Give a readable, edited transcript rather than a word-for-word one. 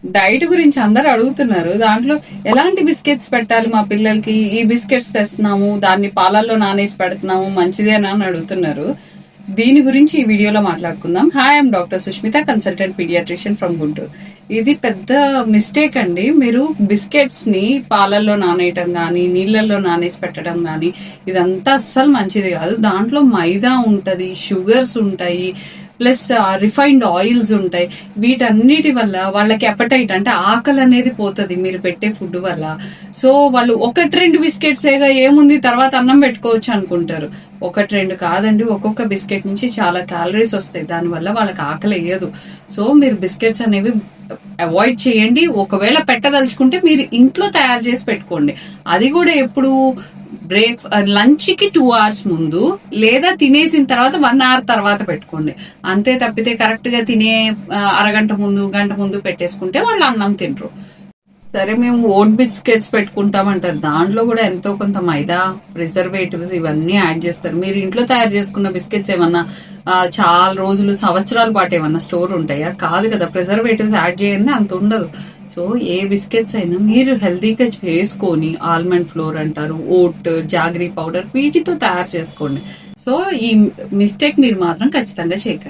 Diet గురించి అందరు అడుగుతున్నారు. దాంట్లో ఎలాంటి బిస్కెట్స్ పెట్టాలి మా పిల్లలకి, ఈ బిస్కెట్స్ తెస్తున్నాము, దాన్ని పాలల్లో నానేసి పెడుతున్నాము, మంచిదేనా అని అడుగుతున్నారు. దీని గురించి ఈ వీడియోలో మాట్లాడుకుందాం. Hi, I'm doctor Sushmita, consultant paediatrician from Guntur. ఇది పెద్ద మిస్టేక్ అండి. మీరు బిస్కెట్స్ ని పాలల్లో నానేయటం గానీ, నీళ్ళల్లో నానేసి పెట్టడం గానీ, ఇదంతా అస్సలు మంచిది కాదు. దాంట్లో మైదా ఉంటది, షుగర్స్ ఉంటాయి, ప్లస్ రిఫైన్డ్ ఆయిల్స్ ఉంటాయి. వీటన్నిటి వల్ల వాళ్ళకి అపటైట్ అంటే ఆకలి అనేది పోతుంది మీరు పెట్టే ఫుడ్ వల్ల. సో వాళ్ళు ఒకటి రెండు బిస్కెట్స్ ఏగా ఏముంది తర్వాత అన్నం పెట్టుకోవచ్చు అనుకుంటారు. ఒకటి రెండు కాదండి, ఒక్కొక్క బిస్కెట్ నుంచి చాలా క్యాలరీస్ వస్తాయి. దానివల్ల వాళ్ళకి ఆకలి వేయదు. సో మీరు బిస్కెట్స్ అనేవి అవాయిడ్ చేయండి. ఒకవేళ పెట్టదలుచుకుంటే మీరు ఇంట్లో తయారు చేసి పెట్టుకోండి. అది కూడా ఎప్పుడు లంచ్ కి 2 hours ముందు, లేదా తినేసిన తర్వాత 1 hour తర్వాత పెట్టుకోండి. అంతే తప్పితే కరెక్ట్ గా తినే అరగంట ముందు, గంట ముందు పెట్టేసుకుంటే వాళ్ళు అన్నం తినరు. సరే, మేము ఓట్ బిస్కెట్స్ పెట్టుకుంటామంటారు. దాంట్లో కూడా ఎంతో కొంత మైదా, ప్రిజర్వేటివ్స్ ఇవన్నీ యాడ్ చేస్తారు. మీరు ఇంట్లో తయారు చేసుకున్న బిస్కెట్స్ ఏమన్నా చాలా రోజులు, సంవత్సరాల పాటు ఏమన్నా స్టోర్ ఉంటాయా? కాదు కదా. ప్రిజర్వేటివ్స్ యాడ్ చేయండి, అంత ఉండదు. సో ఏ బిస్కెట్స్ అయినా మీరు హెల్దీగా చేసుకొని, ఆల్మండ్ ఫ్లోర్ అంటారు, ఓట్, జాగరీ పౌడర్, వీటితో తయారు చేసుకోండి. సో ఈ మిస్టేక్ మీరు మాత్రం ఖచ్చితంగా చేయకండి.